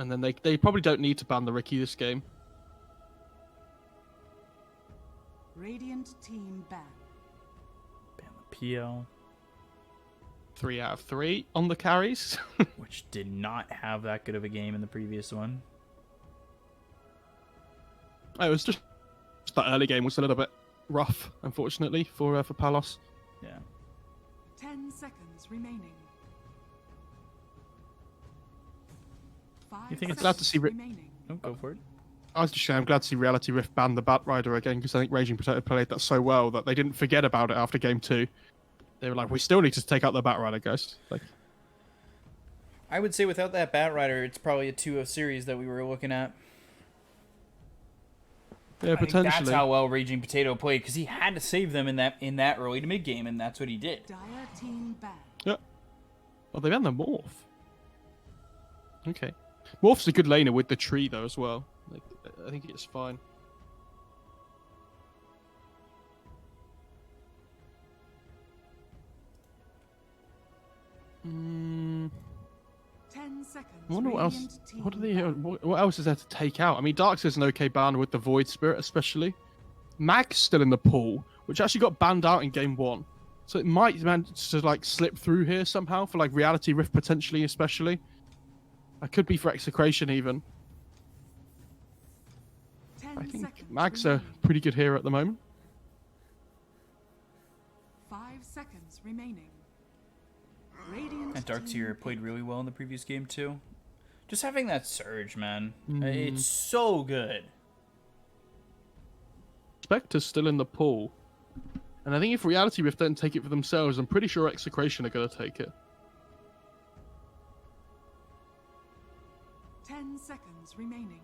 And then they probably don't need to ban the Riki this game. Radiant team ban. Ban the PL. 3 out of 3 on the carries. Which did not have that good of a game in the previous one. It was just that early game was a little bit rough, unfortunately, for Palos. Yeah. 10 seconds remaining. You think it's glad to see remaining. Oh, go for it. I was just saying, I'm glad to see Reality Rift ban the Batrider again, because I think Raging Potato played that so well that they didn't forget about it after game 2. They were like, we still need to take out the Batrider, guys. Like, I would say without that Batrider, it's probably a 2-0 series that we were looking at. yeah, I think potentially. that's how well Raging Potato played, because he had to save them in that early to mid game, and that's what he did. Dire team ban. Yeah. Oh, they banned the Morph. Okay. Morph's a good laner with the tree, though, as well. Like, I think it's fine. Mm, 10 seconds. I wonder what else. Radiant team What are they? ban. What else is there to take out? I mean, Dark's is an okay ban with the Void Spirit, especially. Mag's still in the pool, which actually got banned out in game 1, so it might manage to like slip through here somehow for like Reality Rift potentially, especially. That could be for Execration even. 10 I think seconds Mag's a remaining. pretty good hero at the moment. 5 seconds remaining. Radiant And Darkseer team played really well in the previous game, too. Just having that surge, man. Mm. It's so good. Spectre's still in the pool. And I think if Reality Rift don't take it for themselves, I'm pretty sure Execration are going to take it. 10 seconds remaining.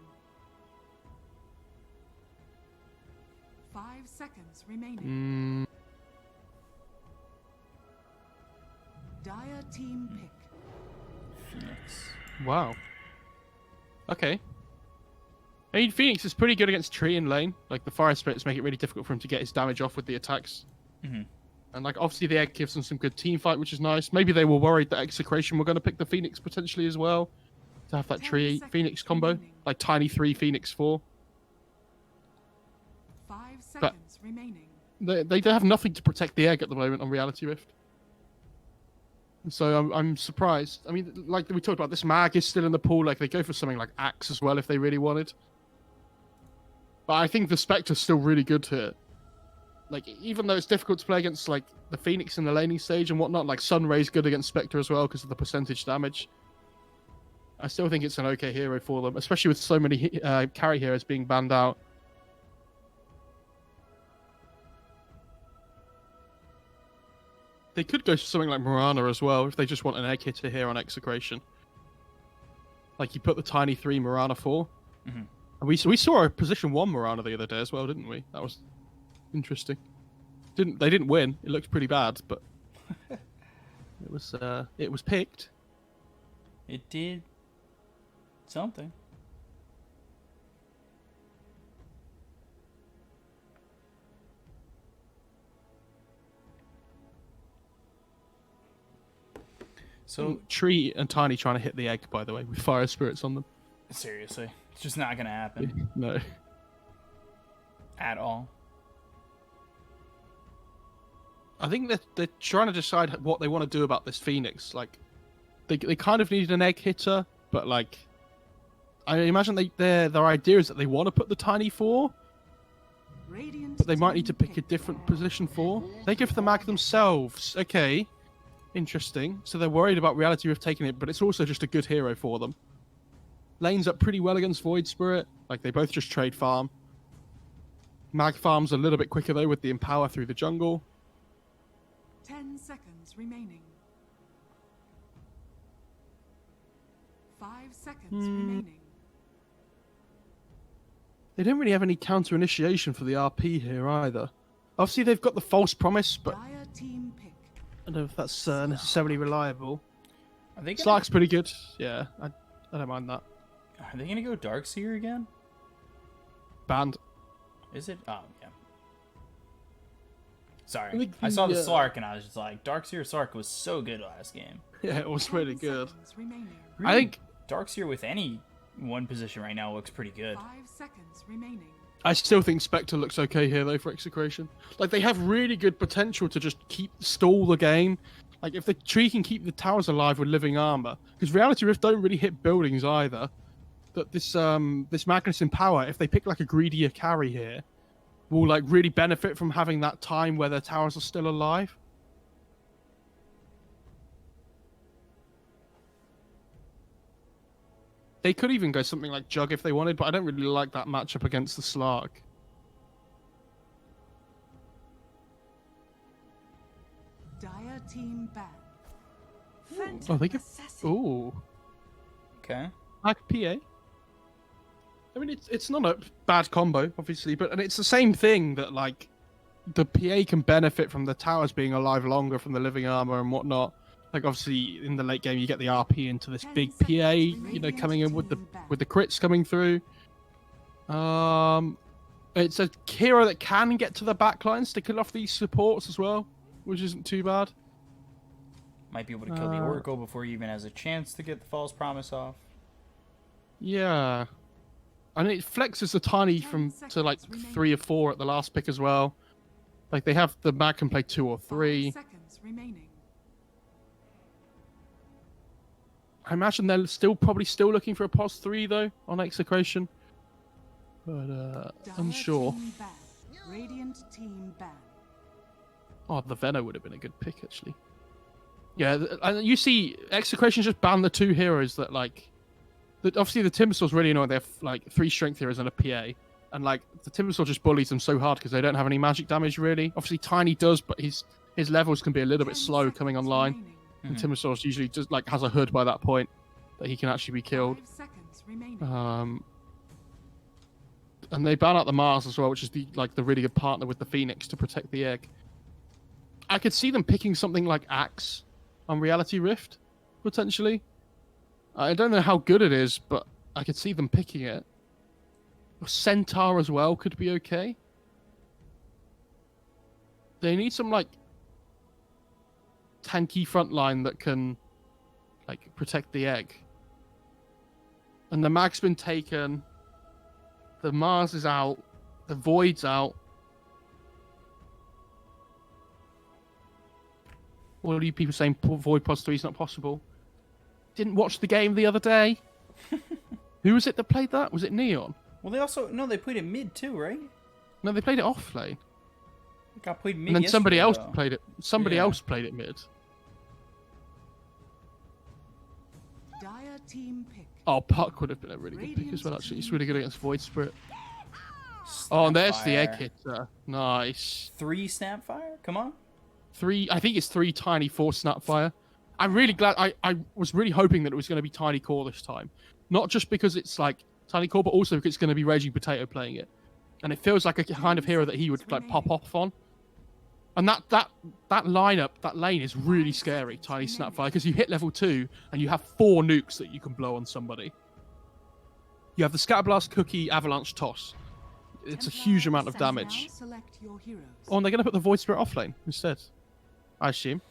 5 seconds remaining. Dire team pick. Phoenix. Wow. Okay. I mean, Phoenix is pretty good against tree and lane. Like, the Fire Spirits make it really difficult for him to get his damage off with the attacks. Mm-hmm. And, like, obviously the egg gives them some good team fight, which is nice. Maybe they were worried that Execration were going to pick the Phoenix potentially as well. To have that 10 tree seconds Phoenix combo. remaining. Like, Tiny 3, Phoenix 4. 5 seconds remaining. They have nothing to protect the egg at the moment on Reality Rift. So I'm surprised. I mean, like we talked about, this Mag is still in the pool. Like, they go for something like Axe as well if they really wanted. But I think the Spectre's still really good here. Like, even though it's difficult to play against, like, the Phoenix in the laning stage and whatnot, like, Sunray's good against Spectre as well because of the percentage damage. I still think it's an okay hero for them, especially with so many carry heroes being banned out. They could go for something like Mirana as well if they just want an egg hitter here on Execration. Like, you put the Tiny 3 Mirana 4. Mm-hmm. And we saw a position 1 Mirana the other day as well, didn't we? That was interesting. They didn't win. It looked pretty bad, but it was picked. It did something. So Tree and Tiny trying to hit the egg, by the way, with fire spirits on them. seriously, it's just not gonna happen No. at all. I think they're trying to decide what they want to do about this Phoenix. Like, they kind of need an egg hitter, but like, I imagine their idea is that they want to put the Tiny 4, Radiant but they might need to team pick a different position 4. They give the Mag themselves. Okay, interesting. So they're worried about Reality Rift taking it, but it's also just a good hero for them. Lanes up pretty well against Void Spirit. Like, they both just trade farm. Mag farms a little bit quicker though with the Empower through the jungle. 10 seconds remaining. 5 seconds remaining. They don't really have any counter initiation for the RP here either. Obviously, they've got the false promise, but Dire team pick. I don't know if that's necessarily reliable. Are they gonna, Slark's pretty good. Yeah, I don't mind that. are they gonna go Darkseer again? Banned. Is it? Oh yeah. Sorry, I think I saw the the, Slark and I was just like, Darkseer Slark was so good last game. Yeah, it was really 10 good. seconds remaining. I think Darkseer with any one position right now looks pretty good. 5 seconds remaining. I still think Spectre looks okay here though for Execration. Like they have really good potential to just stall the game. Like if the tree can keep the towers alive with living armor, because Reality Rift don't really hit buildings either. That this Magnus in power, if they pick like a greedier carry here, will like really benefit from having that time where their towers are still alive. They could even go something like Jug if they wanted, but I don't really like that matchup against the Slark. Dire team ban. Oh, they could. Ooh. Okay. Like PA. I mean, it's not a bad combo, obviously, and it's the same thing that like the PA can benefit from the towers being alive longer from the living armor and whatnot. Like obviously in the late game you get the RP into this big PA, you know, coming in with the crits coming through. It's a hero that can get to the backline, sticking off these supports as well, which isn't too bad. Might be able to kill the Oracle before he even has a chance to get the False Promise off. Yeah. And it flexes the tiny to like 3 or 4 at the last pick as well. Like they have the mag can play 2 or 3. 5 seconds remaining. I imagine they're probably still looking for a pos 3 though on Execration. But unsure. Team ban. Radiant team ban. Oh, the Venom would have been a good pick actually. Yeah, and you see Execration just banned the 2 heroes that like obviously the Timbersaws really annoying. They have like 3 strength heroes and a PA. And like the Timbersaw just bullies them so hard because they don't have any magic damage really. Obviously Tiny does, but his levels can be a little bit slow coming online. Remaining. And Timbersaw usually just like has a hood by that point that he can actually be killed. 5 seconds remaining. And they ban out the Mars as well, which is the really good partner with the Phoenix to protect the egg. I could see them picking something like Axe on Reality Rift, potentially. I don't know how good it is, but I could see them picking it. Centaur as well could be okay. They need some like tanky front line that can like protect the egg. And the mag's been taken. The Mars is out. The Void's out. What are you people saying Void pos 3 is not possible? Didn't watch the game the other day. Who was it that played that? Was it Neon? Well, they played it mid too, right? No, they played it off lane. It got played mid. And then somebody else though. played it. Somebody Yeah. else played it mid. Dire team pick. Oh, Puck would have been a really good pick as well, actually. He's really good against Void Spirit. Oh, and there's the egg hitter. Nice. 3 Snapfire? Come on. 3, I think it's 3 Tiny, 4 Snapfire. I'm really glad. I was really hoping that it was going to be Tiny Core this time. Not just because it's like Tiny Core, but also because it's going to be Raging Potato playing it. And it feels like a kind of hero that he would like pop off on. And that lineup, that lane is really scary, Tiny Snapfire, because you hit level 2 and you have 4 nukes that you can blow on somebody. You have the Scatterblast, Cookie, Avalanche, Toss. It's a huge amount of damage. Select your heroes. Oh, and they're going to put the Void Spirit off lane instead, I assume.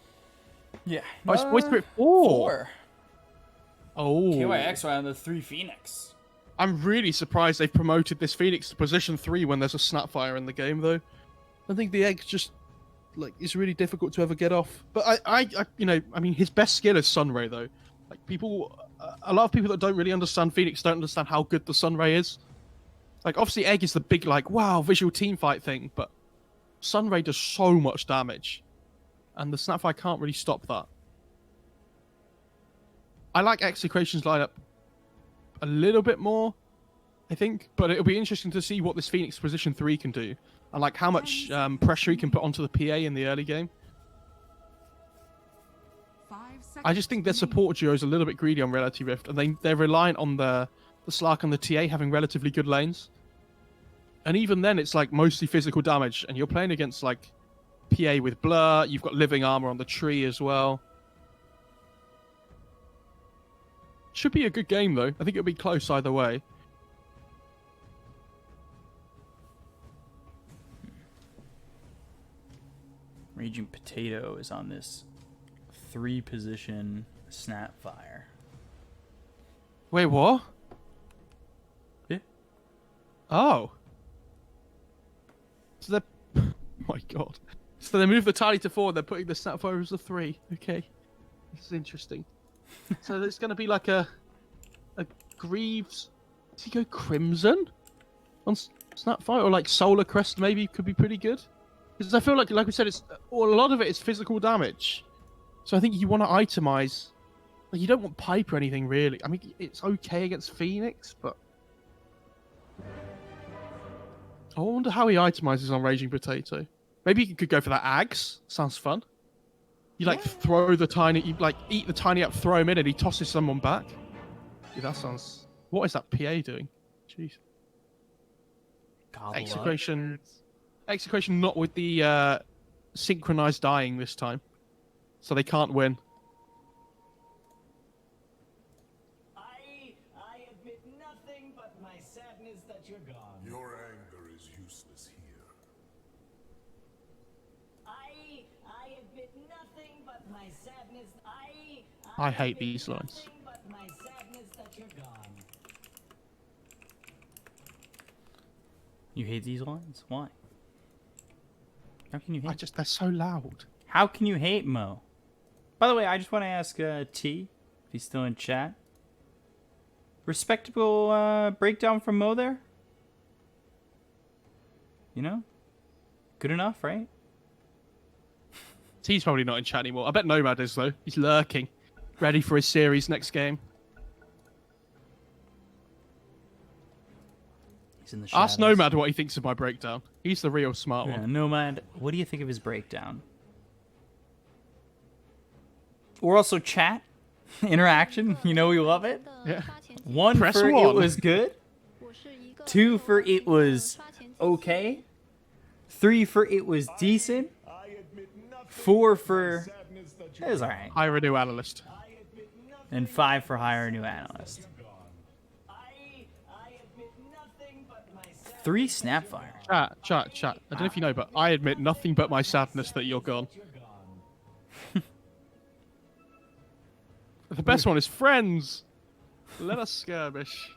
Yeah. Oh, it's Void Spirit 4. Oh. KYXY on the 3 Phoenix. I'm really surprised they've promoted this Phoenix to position 3 when there's a Snapfire in the game, though. I think the egg just like is really difficult to ever get off. But I mean, his best skill is Sunray, though. Like a lot of people that don't really understand Phoenix don't understand how good the Sunray is. Like obviously, egg is the big like wow visual team fight thing, but Sunray does so much damage, and the Snapfire can't really stop that. I like Execration's lineup a little bit more, I think, but it'll be interesting to see what this Phoenix position 3 can do, and like how much pressure he can put onto the PA in the early game. 5 seconds I just think their support duo is a little bit greedy on Reality Rift, and they're reliant on the Slark and the TA having relatively good lanes. And even then, it's like mostly physical damage, and you're playing against like PA with Blur. You've got living armor on the tree as well. Should be a good game though. I think it'll be close either way. Raging Potato is on this 3 position Snapfire. Wait, what? Oh. So they're... Oh my god. So they move the tiny to 4, they're putting the Snapfire as a 3. Okay. This is interesting. So there's going to be like a Greaves... Does he go Crimson on Snapfire? Or like Solar Crest maybe could be pretty good? Because I feel like we said, a lot of it is physical damage. So I think you want to itemize... Like, you don't want Pipe or anything, really. I mean, it's okay against Phoenix, but... I wonder how he itemizes on Raging Potato. Maybe you could go for that Ags. Sounds fun. You, like, throw the tiny... You, like, eat the tiny up, throw him in, and he tosses someone back. Yeah, that sounds... What is that PA doing? Jeez. Execration... Execration not with the synchronized dying this time. So they can't win. I admit nothing but my sadness that you're gone. Your anger is useless here. I admit nothing but my sadness. I hate these lines. Nothing but my sadness that you're gone. You hate these lines? Why? How can you hate? They're so loud. How can you hate Mo? By the way, I just want to ask T, if he's still in chat. Respectable breakdown from Mo there? You know? Good enough, right? T's probably not in chat anymore. I bet Nomad is, though. He's lurking. Ready for his series next game. He's in the shadows. Ask Nomad what he thinks of my breakdown. He's the real smart Yeah, one. Nomad, what do you think of his breakdown? Or also chat, interaction. You know we love it. Yeah. 1 Press for 1. it was good. 2 for it was okay. 3 for it was decent. 4 for it was alright. Hire a new analyst. And 5 for hire a new analyst. 3 Snapfire. Chat. I don't know if you know, but I admit nothing but my sadness that you're gone. The best one is Friends. Let us skirmish.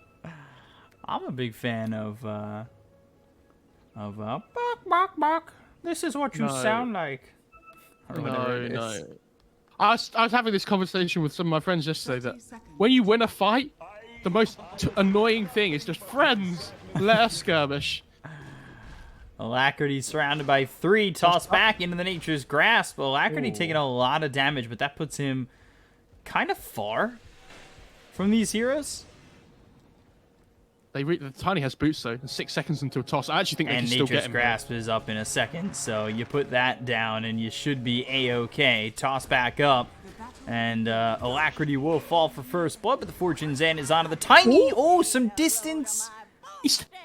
I'm a big fan of bark, bark, bark. This is what you No. sound like. Or whatever it is. No. I was having this conversation with some of my friends yesterday that 30 seconds. when you win a fight, the most annoying thing is just Friends. Let us skirmish. Alacrity surrounded by 3, tossed back into the nature's grasp. Alacrity taking a lot of damage, but that puts him kind of far from these heroes. The Tiny has boots though, and 6 seconds until toss. I actually think they And can still get nature's him. grasp is up in a second, so you put that down and you should be a-okay. Toss back up, and Alacrity will fall for first blood, but the Fortune's End is onto the Tiny. Oh, some distance.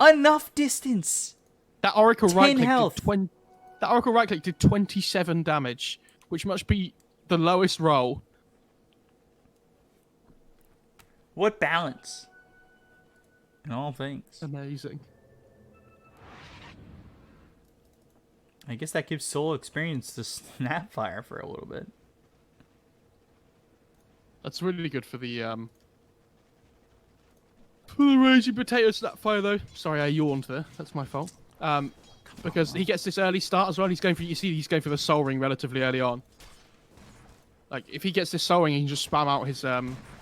Enough distance. That Oracle 10 right click health. did 20. That Oracle right click did 27 damage, which must be the lowest roll. What balance in all things. Amazing. I guess that gives Soul experience to Snapfire for a little bit. That's really good for the Raging Potato Snapfire though. Sorry, I yawned there. That's my fault. Because he gets this early start as well. He's going for he's going for the Soul Ring relatively early on. Like if he gets this Soul Ring, he can just spam out his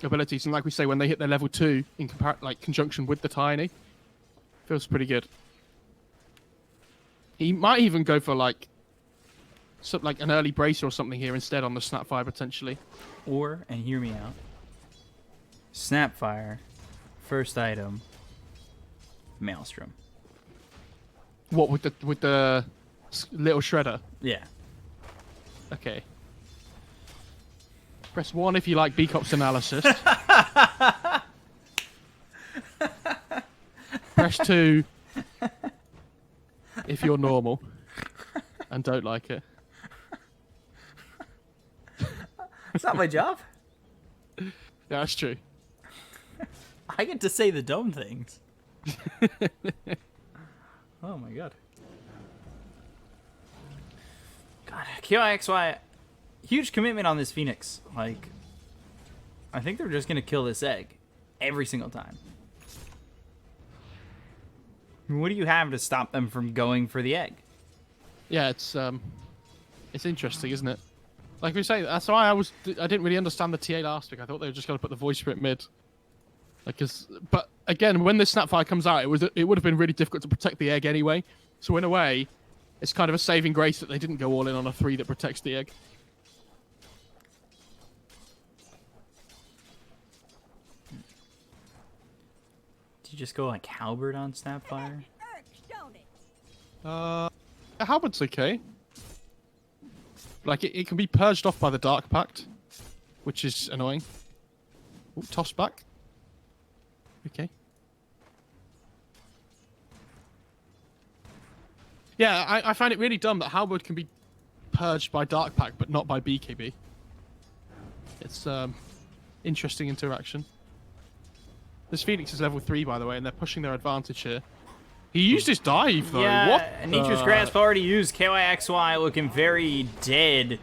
abilities. And like we say, when they hit their level 2 in conjunction with the Tiny, feels pretty good. He might even go for like an early bracer or something here instead on the Snapfire potentially. Or, and hear me out, Snapfire, first item, Maelstrom. What with the little shredder? Yeah. Okay. Press 1 if you like B-Cop's analysis. Press 2 if you're normal and don't like it. It's not my job. Yeah, that's true. I get to say the dumb things. Oh my god. God, KIXY, huge commitment on this Phoenix. Like, I think they're just gonna kill this egg every single time. What do you have to stop them from going for the egg? Yeah, it's interesting, isn't it? Like we say, that's why I didn't really understand the TA last week. I thought they were just going to put the voice sprint mid. But again, when this Snapfire comes out, it would have been really difficult to protect the egg anyway. So in a way, it's kind of a saving grace that they didn't go all in on a 3 that protects the egg. Did you just go like halberd on Snapfire? Halberd's okay. Like, it can be purged off by the Dark Pact, which is annoying. Ooh, toss back. Okay. Yeah, I find it really dumb that Halberd can be purged by Dark Pact, but not by BKB. It's interesting interaction. This Phoenix is level 3, by the way, and they're pushing their advantage here. He used his dive, though. Yeah, What? Nature's Grasp already used KYXY, looking very dead.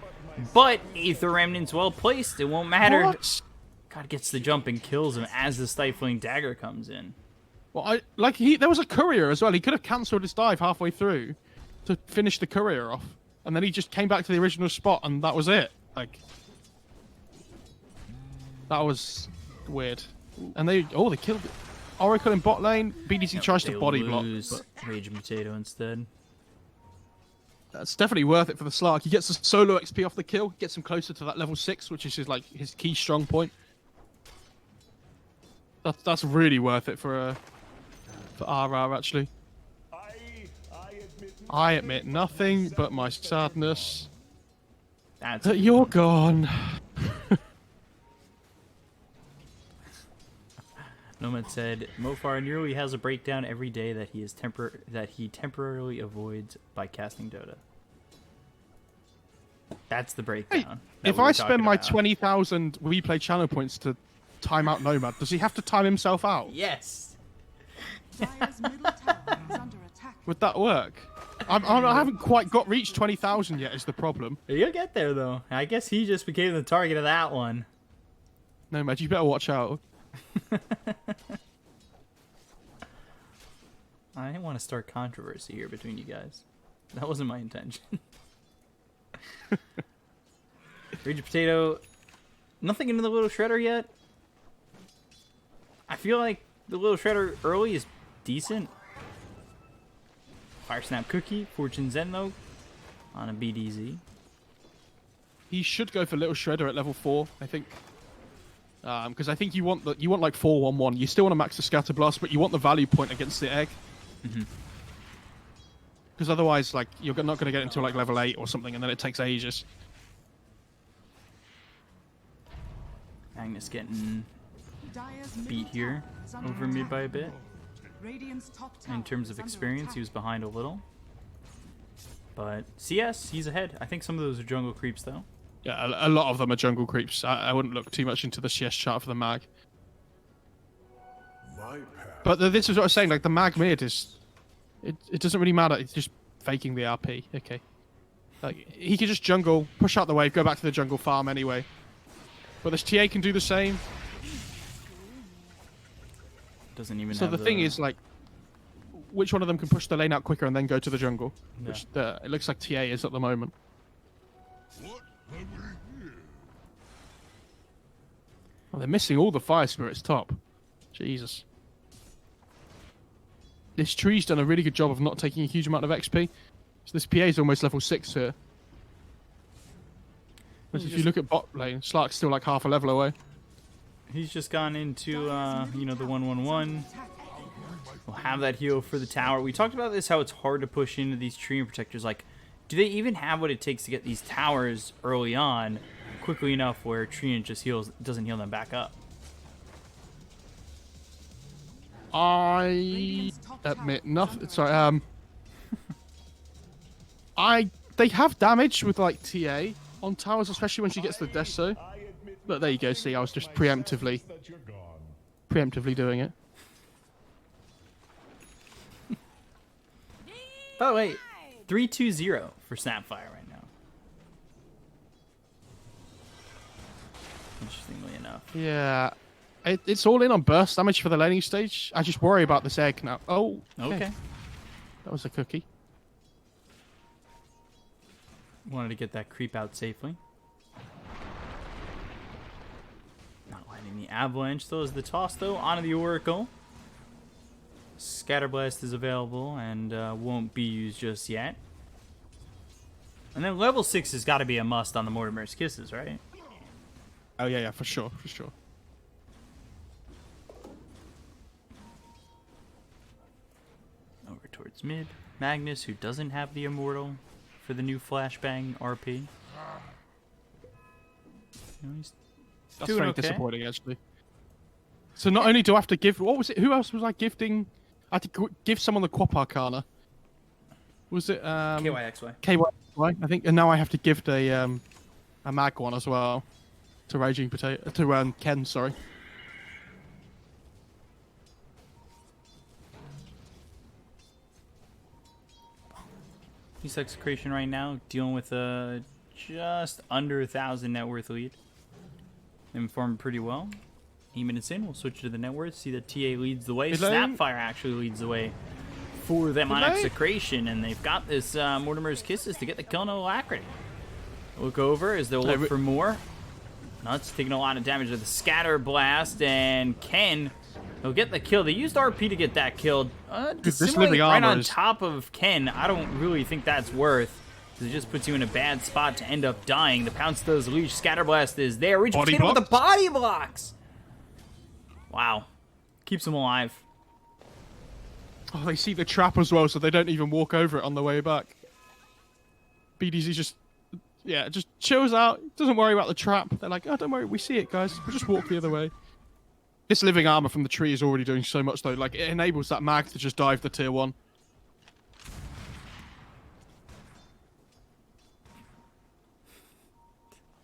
But Aether Remnant's well placed. It won't matter. What? God gets the jump and kills him as the Stifling Dagger comes in. Well, there was a courier as well. He could have cancelled his dive halfway through to finish the courier off, and then he just came back to the original spot, and that was it. Like, that was weird. And they killed it. Oracle in bot lane. BDC tries to body block. But Raging Potato instead. That's definitely worth it for the Slark. He gets a solo XP off the kill, gets him closer to that level 6, which is his key strong point. That's really worth it for RR actually. I admit nothing but my sadness that you're gone. Nomad said, Mofar nearly has a breakdown every day that he temporarily avoids by casting Dota. That's the breakdown. Hey, if I spend my 20,000 WePlay channel points to time out Nomad, does he have to time himself out? Yes. Dire's middle tower is under attack. Would that work? I haven't quite reached 20,000 yet. Is the problem? You'll get there though. I guess he just became the target of that one. Nomad, you better watch out. I didn't want to start controversy here between you guys. That wasn't my intention. Raging Potato, nothing into the Little Shredder yet. I feel like the Little Shredder early is decent. Fire Snap Cookie, Fortune Zen though, on a BDZ. He should go for Little Shredder at level 4, I think. Because I think you want like 4-1-1. You still want to max the Scatter Blast, but you want the value point against the egg. Because otherwise, like, you're not going to get until like level 8 or something, and then it takes ages. Magnus getting Dire's beat middle here tower is under over me attack. by a bit. Radiant's top tower In terms of is under experience, attack. he was behind a little. But CS, he's ahead. I think some of those are jungle creeps though. Yeah, a lot of them are jungle creeps. I wouldn't look too much into the CS chart for the mag. My path But this is what I was saying. Like, the mag mid is, it doesn't really matter. It's just faking the RP. Okay. Like, he can just jungle, push out the wave, go back to the jungle farm anyway. But this TA can do the same. Doesn't even So have the thing is, like, which one of them can push the lane out quicker and then go to the jungle? Yeah. Which it looks like TA is at the moment. what have we here? Oh, they're missing all the fire spirits top. Jesus. This tree's done a really good job of not taking a huge amount of XP. So this PA is almost level 6 here. Whereas if you look at bot lane, Slark's still like half a level away. he's just gone into you know, the 1-1-1. We'll have that heal for the tower. We talked about this, how it's hard to push into these Treant Protectors. Like, do they even have what it takes to get these towers early on quickly enough where Treant just doesn't heal them back up? I admit nothing. Sorry, they have damage with like TA on towers, especially when she gets the Deso. But there you go. See, I was just preemptively doing it. By the way, 3-2-0 for Snapfire right now. Interestingly enough. Yeah, it's all in on burst damage for the laning stage. I just worry about this egg now. Oh, Okay. That was a cookie. Wanted to get that creep out safely. Not landing the avalanche. Still is the toss though onto the Oracle. Scatterblast is available and won't be used just yet. And then level 6 has got to be a must on the Mortimer's Kisses, right? Oh yeah, for sure, for sure. Over towards mid. Magnus, who doesn't have the Immortal for the new Flashbang RP. You know, he's That's doing very okay. disappointing, actually. So not only do I have to give... What was it? Who else was I gifting? I had to give someone the Quap Arcana. Was it... KYXY. KYXY, I think. And now I have to gift a mag one as well. To Raging Potato... To Ken, sorry. He's Execration right now, dealing with a just under 1,000 net worth lead. Informed pretty well. 8 minutes in, we'll switch to the net worth. See that TA leads the way. Hello? Snapfire actually leads the way for them on Hello? Execration, and they've got this Mortimer's Kisses to get the kill on Alacrity. Look over as they'll look for more. Nuts taking a lot of damage to the Scatter Blast, and Ken he'll get the kill. They used RP to get that kill. Dissimulate right on top of Ken. I don't really think that's worth. It just puts you in a bad spot to end up dying. The Pounce does leash. Scatterblast is there. Reach Body Potato with blocks? the body blocks. Wow. Keeps him alive. Oh, they see the trap as well, so they don't even walk over it on the way back. BDZ just... Yeah, just chills out. Doesn't worry about the trap. They're like, oh, don't worry. We see it, guys. We'll just walk the other way. This living armor from the tree is already doing so much, though. Like, it enables that mag to just dive the tier 1.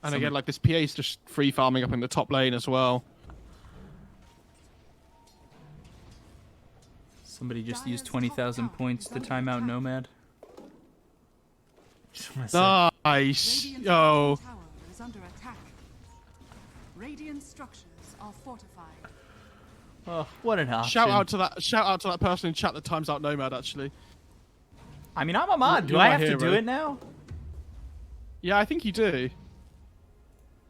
And again, like, this PA is just free farming up in the top lane as well. Somebody just used 20,000 points to time out Nomad. Nice. Radiant's Yo. tower is under attack. Radiant structures are fortified. Oh, what an option. Shout out to that person in chat that times out Nomad, actually. I mean, I'm a mod. Do You're I my have to hero. do it now? Yeah, I think you do.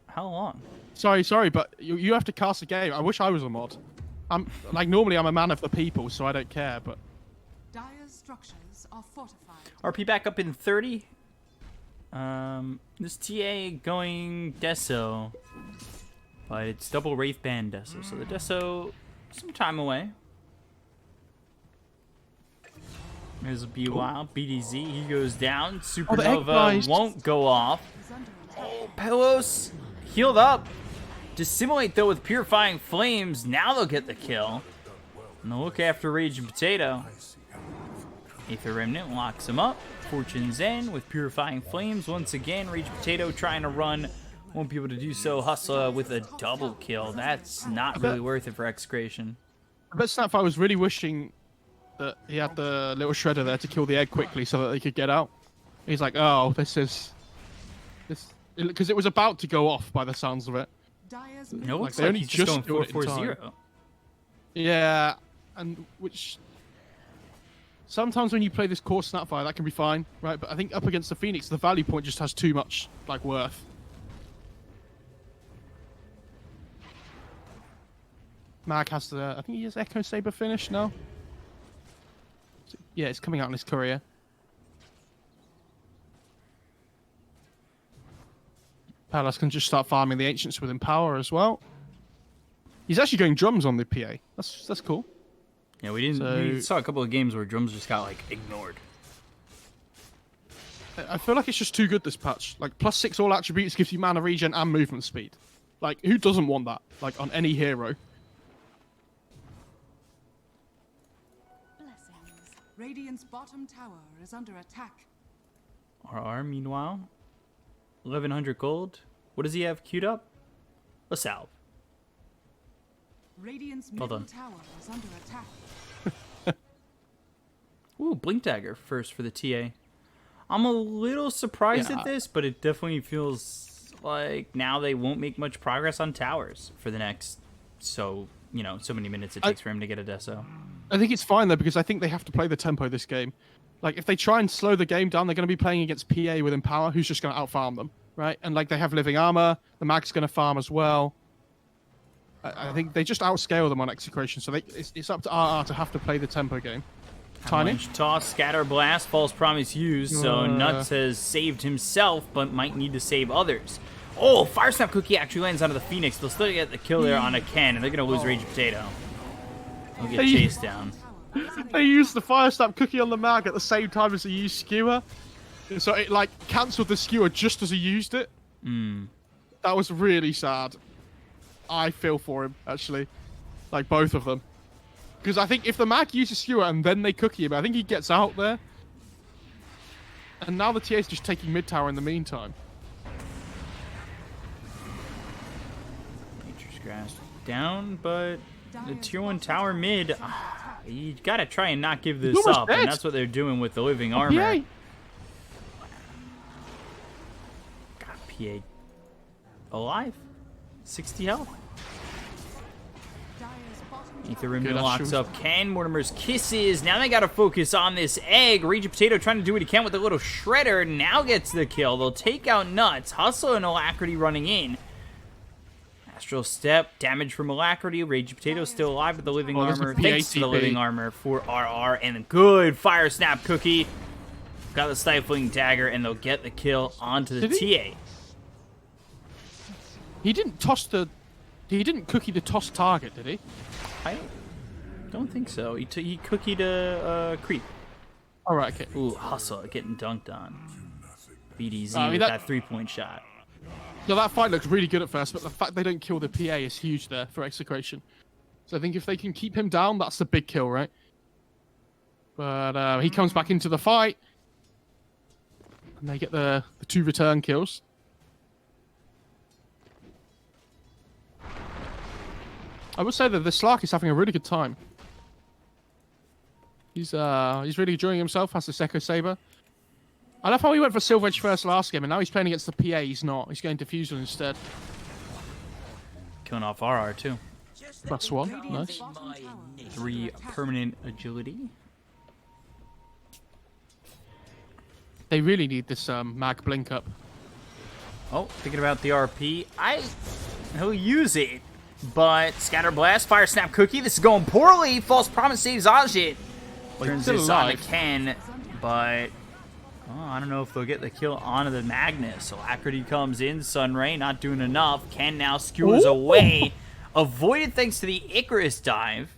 How long? Sorry, but you have to cast a game. I wish I was a mod. I'm like, normally I'm a man of the people, so I don't care, but... Dire's structures are fortified. RP back up in 30. This TA going Deso. But it's double Wraith Band Deso. So the Deso, some time away. There's a while. BDZ, he goes down. Supernova won't go off. Is under attack. Oh, Pelos healed up. Dissimulate though with Purifying Flames. Now they'll get the kill. And they'll look after Raging Potato. Aether Remnant locks him up. Fortune's End with Purifying Flames. Once again, Raging Potato trying to run. Won't be able to do so. Hustler with a double kill. That's not really worth it for Execration. I bet Snapfire was really wishing that he had the little shredder there to kill the egg quickly so that they could get out. He's like, oh, this... Because it was about to go off by the sounds of it. Dire's No, middle looks they like only he's just just going killed it in 4-4-0. time. Yeah, and which... Sometimes when you play this core Snapfire, that can be fine, right? But I think up against the Phoenix, the value point just has too much, like, worth. Mag has the... I think he has Echo Saber finish now. Yeah, it's coming out in his courier. Palas can just start farming the Ancients with Empower as well. He's actually going drums on the PA. That's cool. Yeah, we saw a couple of games where drums just got like ignored. I feel like it's just too good this patch. Like +6 all attributes gives you mana regen and movement speed. Like who doesn't want that? Like on any hero. blessings. Radiant's bottom tower is under attack. RR, meanwhile, 1,100 gold. What does he have queued up? A salve. Radiant's Well middle done. tower is under attack. Ooh, Blink Dagger first for the TA. I'm a little surprised Yeah. at this, but it definitely feels like now they won't make much progress on towers for the next so many minutes it takes for him to get a Deso. I think it's fine though because I think they have to play the tempo this game. like if they try and slow the game down, they're going to be playing against PA with Empower, who's just going to outfarm them, right? And like they have living armor, the mag's going to farm as well. I think they just outscale them on Execration, so it's up to RR to have to play the tempo game. Tiny Avalanche toss, scatter blast, false promise used. So Nuts has saved himself, but might need to save others. Oh, Fire Snap Cookie actually lands onto the Phoenix. They'll still get the kill there on a Ken, and they're gonna lose Rage Potato. They'll get chased down. They used the Fire Snap Cookie on the mag at the same time as they used Skewer, so it like cancelled the Skewer just as he used it. That was really sad. I feel for him actually, like both of them. Because I think if the mag uses Skewer and then they cookie him, I think he gets out there. And now the TA's just taking mid tower in the meantime. Nature's Grasp down, but the tier 1 tower mid, you gotta try and not give this up, and that's what they're doing with the living armor. God, PA alive, 60 health. Aether locks up Ken. Mortimer's kisses. Now they gotta focus on this egg. Raging Potato trying to do what he can with a little shredder. Now gets the kill. They'll take out Nuts. Hustle and Alacrity running in. Astral Step. Damage from Alacrity. Raging Potato still alive with the living armor. Thanks to the living armor for RR. And a good Fire Snap Cookie. Got the Stifling Dagger, and they'll get the kill onto the TA. He didn't toss the... He didn't cookie the toss target, did he? I don't think so. He cookied a creep. All right, okay. Ooh, Hustle getting dunked on. BDZ with that 3-point shot. So that fight looks really good at first, but the fact they don't kill the PA is huge there for Execration. So I think if they can keep him down, that's the big kill, right? But he comes back into the fight. And they get the 2 return kills. I would say that the Slark is having a really good time. He's really enjoying himself, has the Secco Saber. I love how he went for Silver Edge first last game, and now he's playing against the PA. He's not. He's going Diffusal instead. Killing off RR too. +1, nice. 3 permanent agility. They really need this mag blink up. Oh, thinking about the RP. He'll use it. But Scatter Blast, Fire Snap Cookie. This is going poorly. False Promise saves Ajit. Turns this on to Ken, but I don't know if they'll get the kill onto the Magnus. Alacrity comes in. Sunray not doing enough. Ken now skewers away. Avoided thanks to the Icarus dive.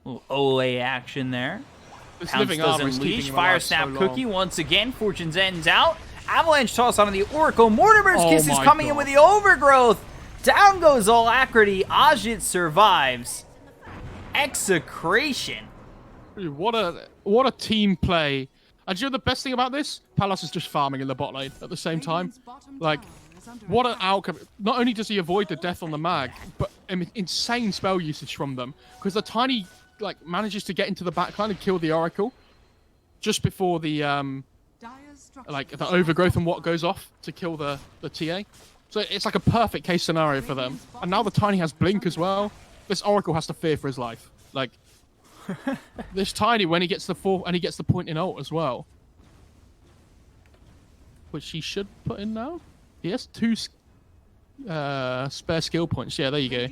Little Olay action there. Pounce doesn't leash. Fire Snap Cookie once again. Fortune's ends out. Avalanche toss onto the Oracle. Mortimer's Kiss is coming in with the Overgrowth. Down goes Alacrity. Ajit survives. Execration. What a team play. And you know the best thing about this? Palas is just farming in the bot lane at the same time. Like, what an outcome. Not only does he avoid the death on the mag, but insane spell usage from them. Because the Tiny like manages to get into the backline and kill the Oracle just before the the Overgrowth and what goes off to kill the TA. So it's like a perfect case scenario for them. And now the Tiny has Blink as well. This Oracle has to fear for his life. Like, this Tiny, when he gets the 4th, and he gets the point in ult as well. Which he should put in now. He has 2 spare skill points. Yeah, there you go.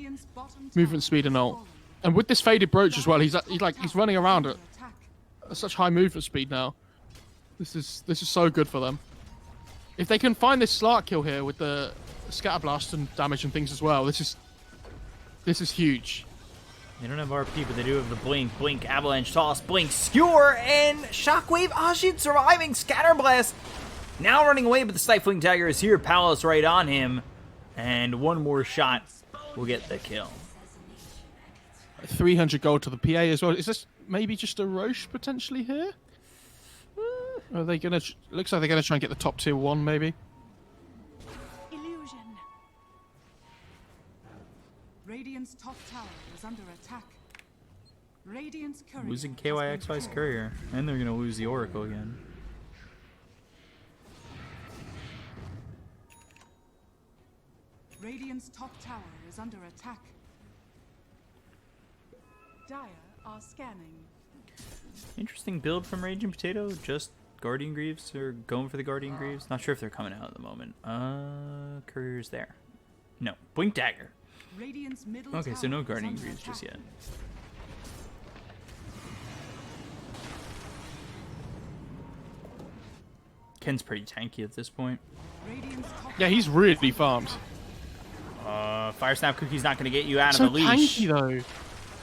Movement speed and ult. And with this faded brooch as well, he's running around at such high movement speed now. This is so good for them. If they can find this Slark kill here with the Scatter Blast and damage and things as well, this is huge. They don't have RP, but they do have the Blink. Blink, Avalanche Toss, Blink, Skewer, and Shockwave. Ajit surviving. Scatter Blast now running away, but the Stifling Dagger is here. Palace right on him. And one more shot will get the kill. 300 gold to the PA as well. Is this maybe just a Roche potentially here? Are they gonna? Looks like they're gonna try and get the top tier 1 maybe. Illusion. Radiant's top tower is under attack. Radiant's courier Losing KYXY's courier, and they're gonna lose the Oracle again. Radiant's top tower is under attack. Dire are scanning. Interesting build from Raging Potato. Just Guardian Greaves, or going for the Guardian Greaves. Not sure if they're coming out at the moment. Courier's there. No, Blink Dagger. Radiant's middle Okay, so tower no is Guardian under Greaves just attack. yet. Ken's pretty tanky at this point. Radiant's top Yeah, he's really farmed. Fire Snap Cookie's not going to get you out So of the leash. tanky though.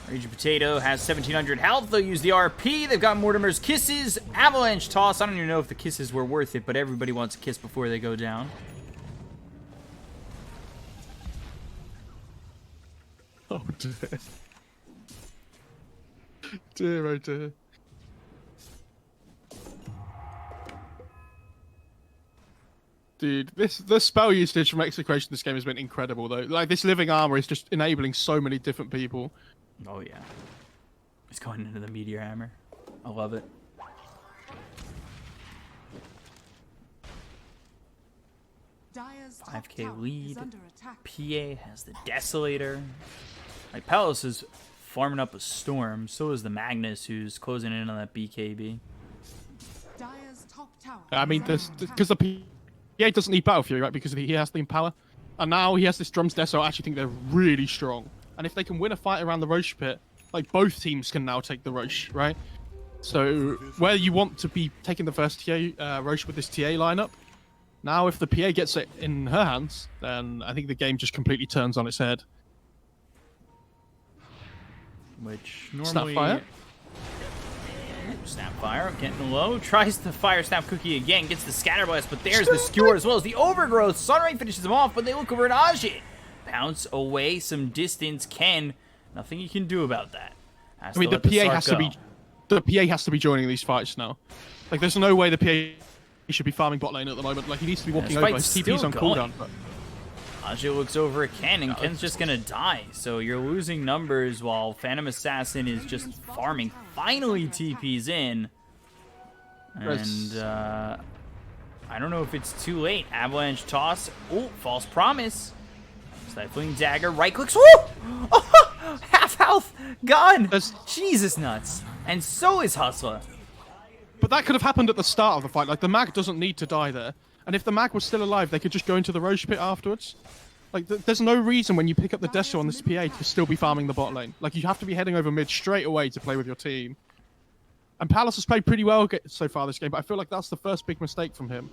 Raging Potato has 1700 health. They'll use the RP. They've got Mortimer's Kisses. Avalanche Toss. I don't even know if the kisses were worth it, but everybody wants a kiss before they go down. Oh dear. Dear, oh dear. Dude, the spell usage from Execration this game has been incredible though. Like this living armor is just enabling so many different people. Oh, yeah. He's going into the Meteor Hammer. I love it. Dire's top 5k tower lead. is under attack. PA has the Desolator. Like, Palos is farming up a Storm. So is the Magnus, who's closing in on that BKB. Dire's top tower I mean, is under because the PA doesn't need Battle Fury, right? Because he has the Empower. And now he has this Drums Death, so I actually think they're really strong. And if they can win a fight around the Roche pit, like both teams can now take the Roche, right? So where you want to be taking the first TA Roche with this TA lineup, now if the PA gets it in her hands, then I think the game just completely turns on its head. Which normally... Snapfire? Snapfire getting low. Tries to fire Snap Cookie again. Gets the Scatter Blast, but there's the Skewer as well as the Overgrowth. Sunray finishes him off, but they look over at Ajit. Bounce away some distance. Ken, nothing you can do about that. I mean, the PA has to be... The PA has to be joining these fights now. Like, there's no way the PA should be farming bot lane at the moment. Like, he needs to be walking over. His TP's on cooldown. But... Ajit looks over at Ken, and Ken's just gonna die. So you're losing numbers while Phantom Assassin is just farming. Finally TP's in. And, I don't know if it's too late. Avalanche Toss. Oh, False Promise. Stifling Dagger. Right clicks. Woo! Oh, half health. Gone. Jesus nuts. And so is Hustler. But that could have happened at the start of the fight. Like, the mag doesn't need to die there. And if the mag was still alive, they could just go into the Roche pit afterwards. Like, there's no reason when you pick up the Deso on this PA to still be farming the bot lane. Like, you have to be heading over mid straight away to play with your team. And Palace has played pretty well so far this game, but I feel like that's the first big mistake from him.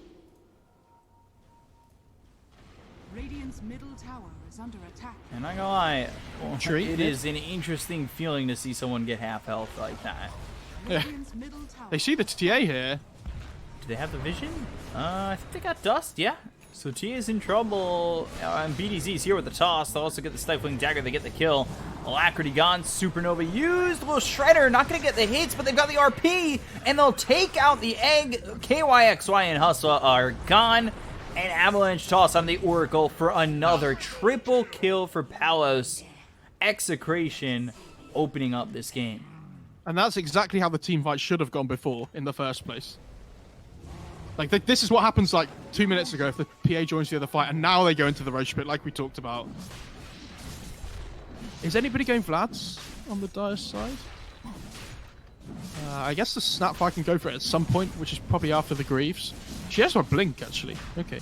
Radiant's middle tower is under attack. And I gonna lie, it Yeah. is an interesting feeling to see someone get half health like that. Yeah. Radiant's middle tower. They see the TA here. Do they have the vision? I think they got Dust, yeah. So T is in trouble, and BDZ's here with the toss. They'll also get the Stifling Dagger, they get the kill. Alacrity gone, Supernova used, little Shredder, not gonna get the hits, but they've got the RP, and they'll take out the egg. KYXY and Hustle are gone, and Avalanche Toss on the Oracle for another triple kill for Palos. Execration opening up this game. And that's exactly how the team fight should have gone before in the first place. Like, this is what happens, like, 2 minutes ago if the PA joins the other fight, and now they go into the Roche pit, like we talked about. Is anybody going Vlad's on the Dire side? I guess the Snapfire can go for it at some point, which is probably after the Greaves. She has her Blink, actually. Okay.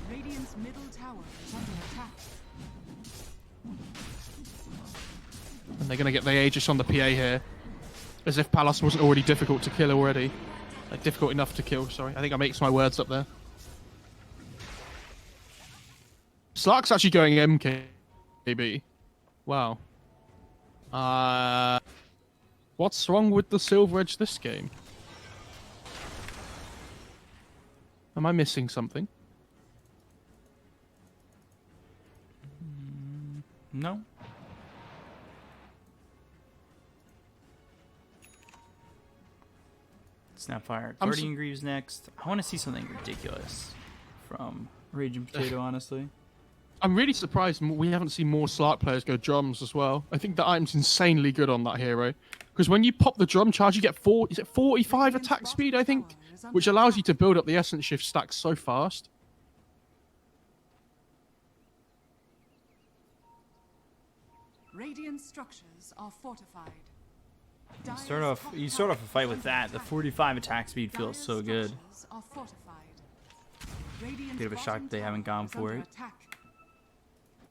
Radiant's middle tower is under attack. And they're going to get the Aegis on the PA here. As if Palos wasn't already difficult to kill already. Like, difficult enough to kill, sorry. I think I mixed my words up there. Slark's actually going MKB. Wow. What's wrong with the Silver Edge this game? Am I missing something? No. Snapfire. Guardian Greaves next. I want to see something ridiculous from Raging Potato, honestly. I'm really surprised we haven't seen more Slark players go drums as well. I think the item's insanely good on that hero. Because when you pop the drum charge, you get 45 attack speed, I think? Which allows you to build up the Essence Shift stack so fast. Radiant structures are fortified. You start off a fight with that. The 45 attack speed feels so good. Bit of a shock they haven't gone for it.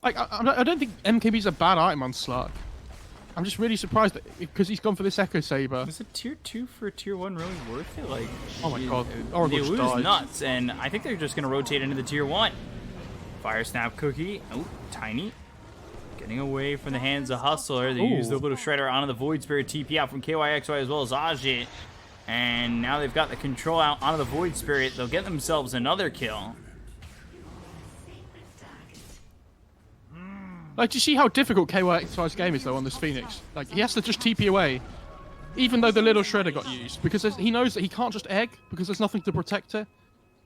Like, I don't think MKB's a bad item on Slark. I'm just really surprised because he's gone for this Echo Saber. Was it tier 2 for tier 1 really worth it? Like, oh my god, they lose nuts, and I think they're just gonna rotate into the tier 1. Fire Snap Cookie. Oh, Tiny. Getting away from the hands of Hustler. They use the little shredder onto the Void Spirit TP out from KYXY as well as Ajit. And now they've got the control out onto the Void Spirit. They'll get themselves another kill. Like, do you see how difficult KYXY's game is, though, on this Phoenix? Like, he has to just TP away, even though the little shredder got used, because he knows that he can't just egg, because there's nothing to protect it.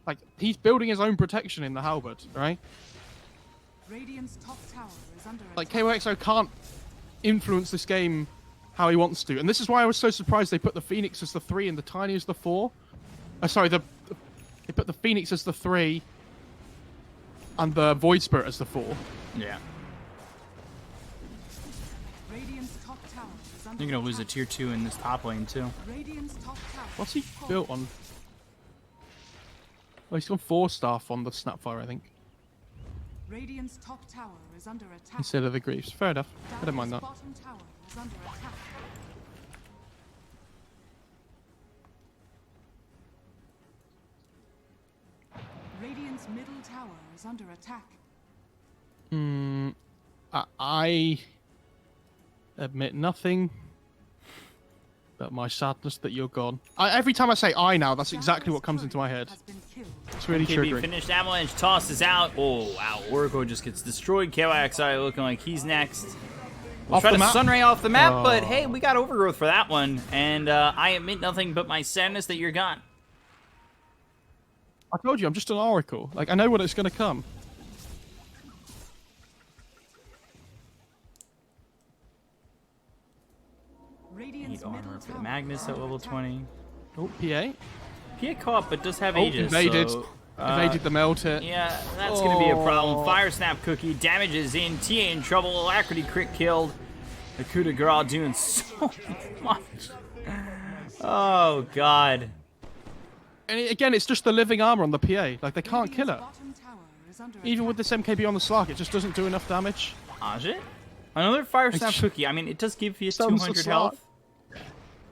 Like, he's building his own protection in the halberd, right? Radiant's top tower is under like, KYXY can't influence this game how he wants to, and this is why I was so surprised they put the Phoenix as the 3 and the Tiny as the 4. Sorry, they put the Phoenix as the 3 and the Void Spirit as the 4. Yeah. Radiant's top tower is under You're gonna lose a tier 2 in this top lane too. Radiant's top tower. What's he built on? Well, he's gone 4 staff on the Snapfire, I think. Radiant's top tower is under attack. Instead of the Greaves. Fair enough. I don't mind that. Bottom tower is under attack. Radiant's middle tower is under attack. I admit nothing but my sadness that you're gone. Every time I say I now, that's exactly what comes into my head. Has been killed. It's really KB triggering. finished. Avalanche tosses out. Oh, wow. Oracle just gets destroyed. KYXI looking like he's next. We'll Off try the to map? Sunray off the map, but Oh. hey, we got Overgrowth for that one. And I admit nothing but my sadness that you're gone. I told you, I'm just an oracle. Like, I know when it's going to come. Radiant's Need middle armor for the tower Magnus is at under level attack. 20. Oh, PA. PA caught, but does have Oh, Aegis. invaded. So, Evaded the melt hit. yeah, that's going to be a problem. Oh. Fire Snap Cookie damages in. TA in trouble. Alacrity crit killed. The coup de grace doing so much. Oh, God. And again, it's just the living armor on the PA. Like, they can't kill it. Bottom tower is under Even attack. with this MKB on the Slark, it just doesn't do enough damage. Ajit? Another Fire Snap Cookie. I mean, it does give you Sounds 200 so health.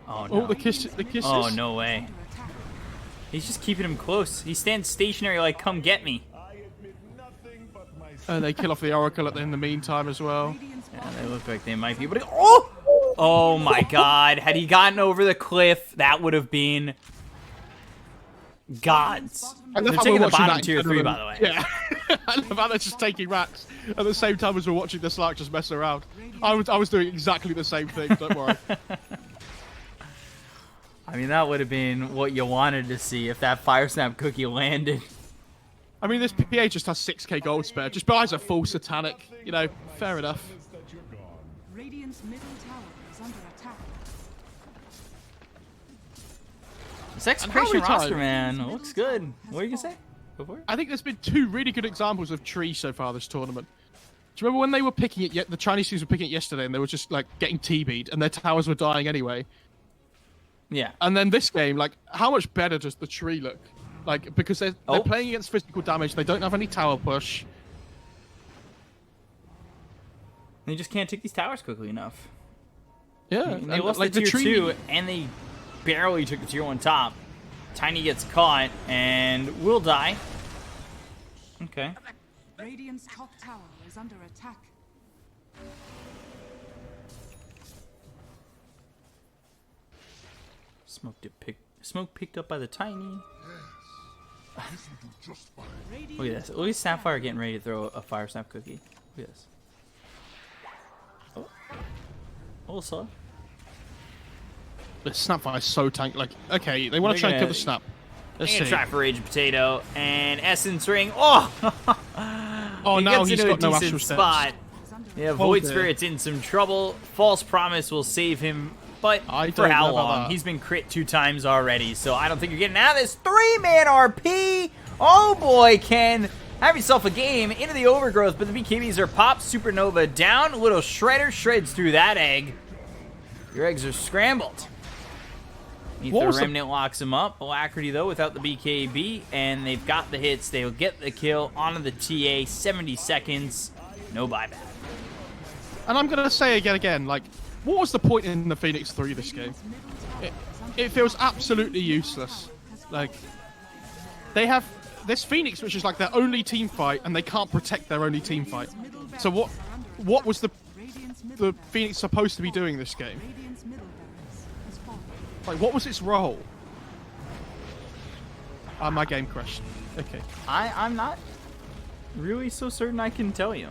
Oh, no. Oh, the kisses. Oh, no way. Under attack. He's just keeping him close. He stands stationary like, come get me. I admit nothing but my And they kill off the oracle in the meantime as well. Radiant's Yeah, bottom they look like they might be able to. Oh! Oh my god. Had he gotten over the cliff, that would have been gods. I love They're how taking we're the watching bottom that tier instead 3, of by the way. Yeah. I love how they're just taking racks at the same time as we're watching the Slark just mess around. I was doing exactly the same thing, don't worry. I mean, that would have been what you wanted to see if that Fire Snap Cookie landed. I mean, this PA just has 6k gold spare. Just buys a full satanic. You know, fair enough. that you're gone. Radiant's middle tower is under attack. This Execration many times- roster, man, looks good. What are you going to say? Go for it. I think there's been 2 really good examples of tree so far this tournament. Do you remember when they were picking it? The Chinese teams were picking it yesterday, and they were just like getting TB'd, and their towers were dying anyway. Yeah. And then this game, like, how much better does the tree look? Like, because they're Oh. playing against physical damage, they don't have any tower push. They just can't take these towers quickly enough. Yeah, And they and, lost like, the tier tree. 2, and they barely took the tier 1 top. Tiny gets caught, and will die. Okay. Radiant's top tower is under attack. Smoke picked up by the Tiny. This will do just fine. Look at this. Look at Sapphire getting ready to throw a Fire Snap Cookie. Look at this. Oh. A little slow. The Snapfire is so tank. Like, okay, they want to try and kill the Snap. Let's They're see. gonna try for Rage Potato and Essence Ring. Oh! Oh, he now gets he's into got a no decent astral steps. spot. Is under Yeah, Oh, Void dear. Spirit's in some trouble. False Promise will save him, but I for don't how know about long? that. He's been crit 2 times already, so I don't think you're getting out of this. 3-man RP! Oh boy, Ken! Have yourself a game into the Overgrowth, but the BKBs are popped. Supernova down. Little Shredder shreds through that egg. Your eggs are scrambled. Ether Remnant locks him up. Alacrity, though, without the BKB, and they've got the hits. They'll get the kill onto the TA. 70 seconds. No buyback. And I'm going to say again, like, what was the point in the Phoenix 3 this game? It feels absolutely useless. Like, they have this Phoenix, which is like their only team fight, and they can't protect their only team fight. So what was the Phoenix supposed to be doing this game? Like, what was its role? My game crashed. Okay. I'm not really so certain I can tell you.